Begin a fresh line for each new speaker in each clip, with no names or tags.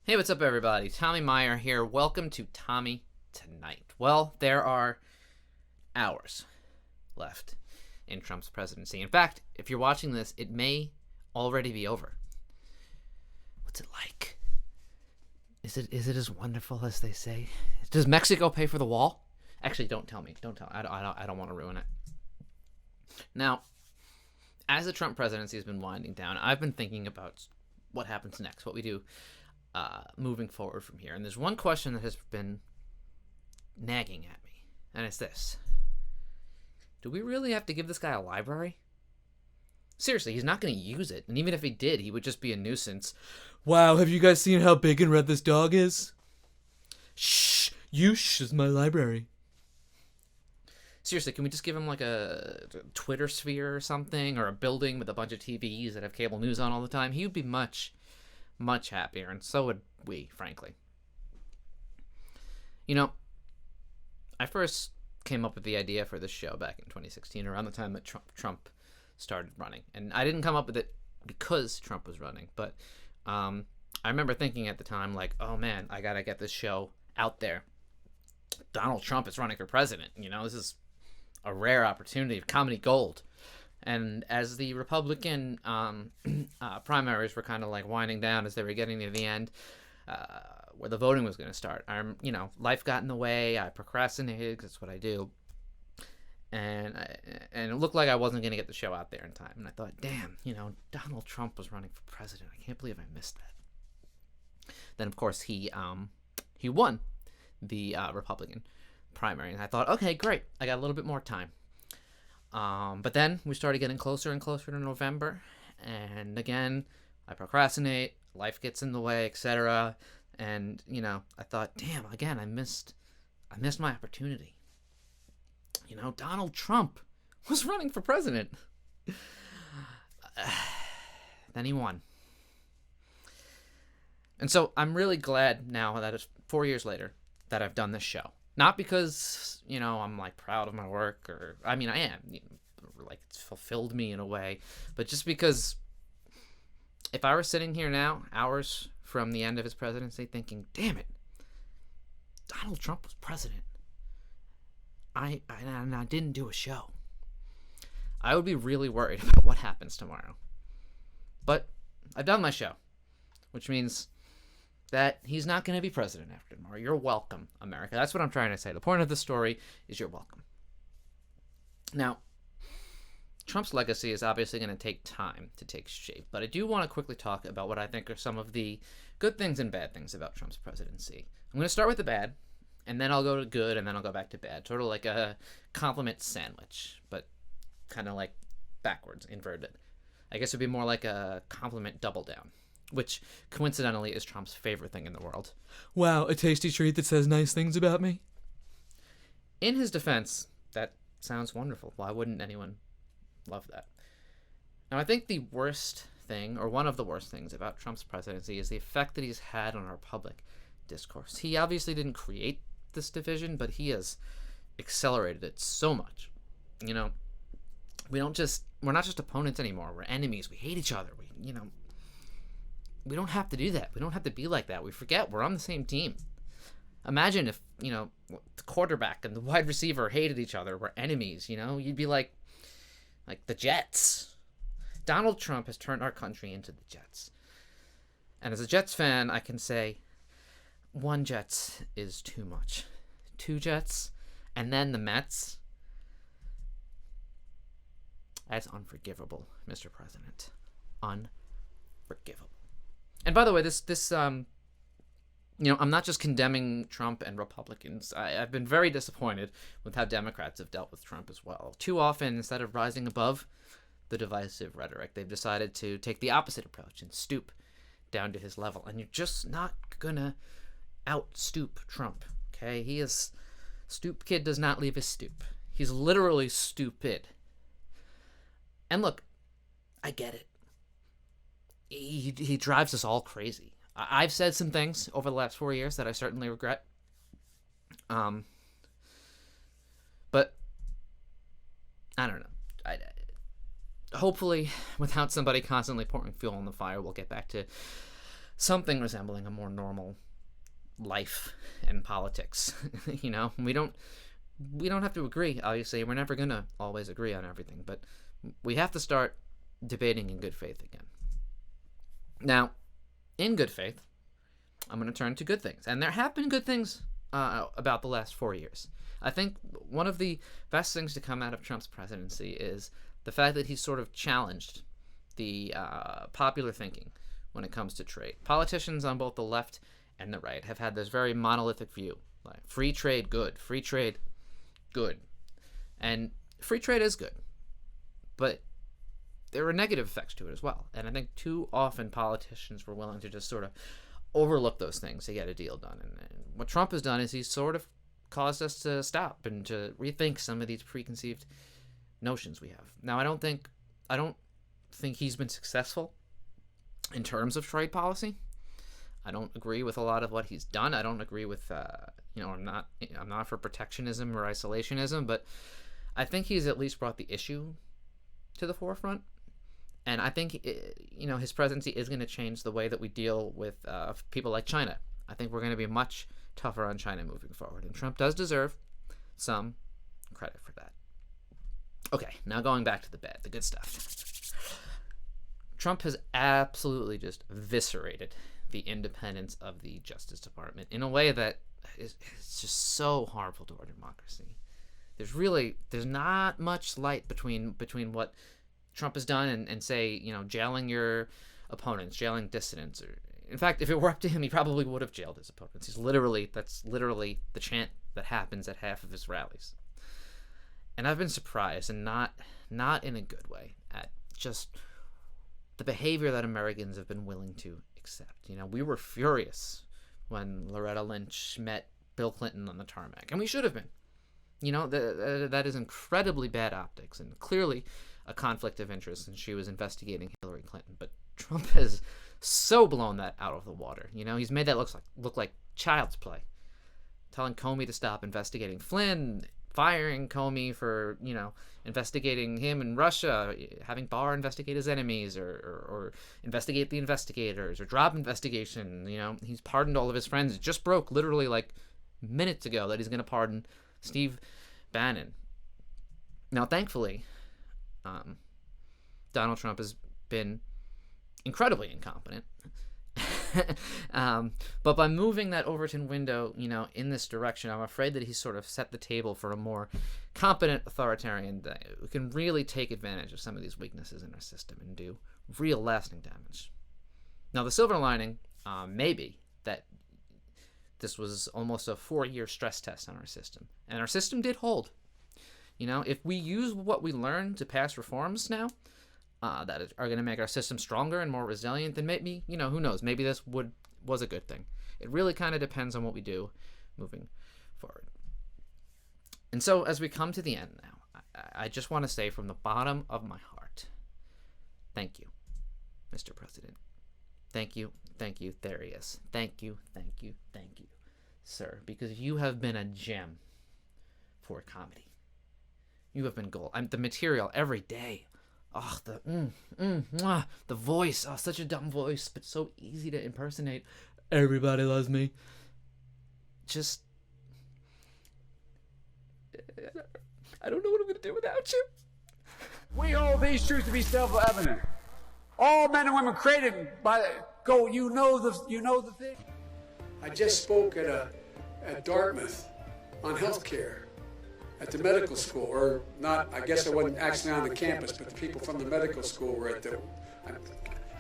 Hey, what's up, everybody? Tommy Meyer here. Welcome to Tommy Tonight. Well, there are hours left in Trump's presidency. In fact, if you're watching this, it may already be over. What's it like? Is it as wonderful as they say? Does Mexico pay for the wall? Actually, don't tell me. Don't tell. I don't want to ruin it. Now, as the Trump presidency has been winding down, I've been thinking about what happens next, what we do moving forward from here. And there's one question that has been nagging at me, and it's this. Do we really have to give this guy a library? Seriously, he's not going to use it. And even if he did, he would just be a nuisance. Wow, have you guys seen how big and red this dog is? Shh, is my library. Seriously, can we just give him like a Twitter sphere or something, or a building with a bunch of TVs that have cable news on all the time? He would be much happier, and so would we, frankly. You know, I first came up with the idea for this show back in 2016, around the time that Trump started running. And I didn't come up with it because Trump was running, but I remember thinking at the time, like, oh man, I gotta get this show out there. Donald Trump is running for president. You know, this is a rare opportunity of comedy gold. And as the Republican primaries were kind of like winding down as they were getting near the end, where the voting was going to start, life got in the way. I procrastinated because that's what I do, and it looked like I wasn't going to get the show out there in time. And I thought, damn, Donald Trump was running for president. I can't believe I missed that. Then, of course, he won the Republican primary, and I thought, okay, great, I got a little bit more time. But then we started getting closer and closer to November, and again, I procrastinate, life gets in the way, etc. And, I thought, damn, again, I missed my opportunity. Donald Trump was running for president. Then he won. And so I'm really glad now that it's 4 years later that I've done this show. Not because, I'm like proud of my work, or, I mean, I am, like it's fulfilled me in a way, but just because if I were sitting here now, hours from the end of his presidency, thinking, damn it, Donald Trump was president, I didn't do a show, I would be really worried about what happens tomorrow. But I've done my show, which means that he's not going to be president after tomorrow. You're welcome, America. That's what I'm trying to say. The point of the story is you're welcome. Now, Trump's legacy is obviously going to take time to take shape, but I do want to quickly talk about what I think are some of the good things and bad things about Trump's presidency. I'm going to start with the bad, and then I'll go to good, and then I'll go back to bad. Sort of like a compliment sandwich, but kind of like backwards, inverted. I guess it would be more like a compliment double down, which coincidentally is Trump's favorite thing in the world. Wow, a tasty treat that says nice things about me? In his defense, that sounds wonderful. Why wouldn't anyone love that? Now, I think the worst thing, or one of the worst things about Trump's presidency is the effect that he's had on our public discourse. He obviously didn't create this division, but he has accelerated it so much. We're not just opponents anymore. We're enemies. We hate each other. We don't have to do that. We don't have to be like that. We forget we're on the same team. Imagine if, the quarterback and the wide receiver hated each other, were enemies, you'd be like the Jets. Donald Trump has turned our country into the Jets. And as a Jets fan, I can say one Jets is too much. Two Jets, and then the Mets. That's unforgivable, Mr. President. Unforgivable. And by the way, this I'm not just condemning Trump and Republicans. I've been very disappointed with how Democrats have dealt with Trump as well. Too often, instead of rising above the divisive rhetoric, they've decided to take the opposite approach and stoop down to his level. And you're just not gonna out-stoop Trump, okay? Stoop kid does not leave his stoop. He's literally stupid. And look, I get it. He drives us all crazy. I've said some things over the last 4 years that I certainly regret. But I don't know. Hopefully, without somebody constantly pouring fuel on the fire, we'll get back to something resembling a more normal life and politics. We don't have to agree. Obviously, we're never gonna always agree on everything, but we have to start debating in good faith again. Now, in good faith, I'm going to turn to good things, and there have been good things about the last 4 years. I think one of the best things to come out of Trump's presidency is the fact that he's sort of challenged the popular thinking when it comes to trade. Politicians on both the left and the right have had this very monolithic view, like free trade good, free trade good. And free trade is good, but there are negative effects to it as well. And I think too often politicians were willing to just sort of overlook those things to get a deal done. And what Trump has done is he's sort of caused us to stop and to rethink some of these preconceived notions we have. Now, I don't think he's been successful in terms of trade policy. I don't agree with a lot of what he's done. I don't agree with I'm not for protectionism or isolationism, but I think he's at least brought the issue to the forefront. And I think his presidency is going to change the way that we deal with people like China. I think we're going to be much tougher on China moving forward, and Trump does deserve some credit for that. Okay, now going back to the good stuff. Trump has absolutely just eviscerated the independence of the Justice Department in a way that is just so harmful to our democracy. There's not much light between what Trump has done and say, jailing your opponents, jailing dissidents. Or, in fact, if it were up to him, he probably would have jailed his opponents. That's literally the chant that happens at half of his rallies. And I've been surprised, and not in a good way, at just the behavior that Americans have been willing to accept. We were furious when Loretta Lynch met Bill Clinton on the tarmac, and we should have been. That is incredibly bad optics and clearly a conflict of interest, and she was investigating Hillary Clinton. But Trump has so blown that out of the water. He's made that look like child's play. Telling Comey to stop investigating Flynn, firing Comey for, investigating him in Russia, having Barr investigate his enemies or investigate the investigators or drop investigation. He's pardoned all of his friends. It just broke literally like minutes ago that he's going to pardon Steve Bannon. Now, thankfully, Donald Trump has been incredibly incompetent. But by moving that Overton window, in this direction, I'm afraid that he's sort of set the table for a more competent authoritarian who can really take advantage of some of these weaknesses in our system and do real lasting damage. Now, the silver lining may be that this was almost a 4-year stress test on our system, and our system did hold. If we use what we learned to pass reforms now, that are going to make our system stronger and more resilient, then maybe, who knows, maybe this was a good thing. It really kind of depends on what we do moving forward. And so as we come to the end now, I just want to say from the bottom of my heart, thank you, Mr. President. Thank you. There he is. Thank you, sir, because you have been a gem for comedy. You have been gold. The material every day. Oh, the voice. Oh, such a dumb voice, but so easy to impersonate. Everybody loves me. Just, I don't know what I'm going to do without you.
We hold these truths to be self-evident. All men and women created by you know the thing. I just spoke at Dartmouth on healthcare. At the medical school, or not, I guess I wasn't actually on the campus, but the people from the medical school were at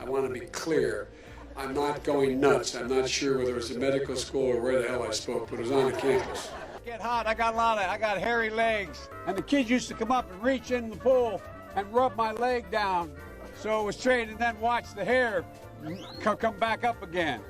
I want to be clear, I'm not going nuts. I'm not sure whether it was a medical school or where the hell I spoke, but it was on the campus. Get hot, I got hairy legs. And the kids used to come up and reach in the pool and rub my leg down so it was straight and then watch the hair come back up again.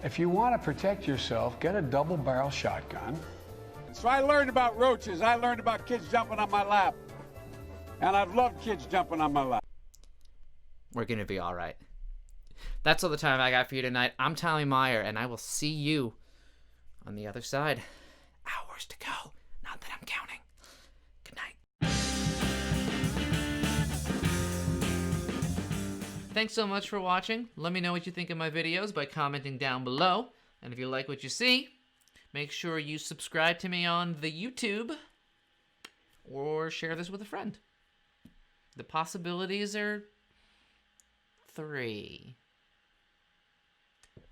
If you want to protect yourself, get a double-barrel shotgun. So I learned about roaches. I learned about kids jumping on my lap. And I've loved kids jumping on my lap.
We're going to be all right. That's all the time I got for you tonight. I'm Tommy Meyer, and I will see you on the other side. Hours to go. Not that I'm counting. Good night. thanks so much for watching. Let me know what you think of my videos by commenting down below. And if you like what you see, make sure you subscribe to me on the YouTube or share this with a friend. The possibilities are 3.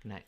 Good night.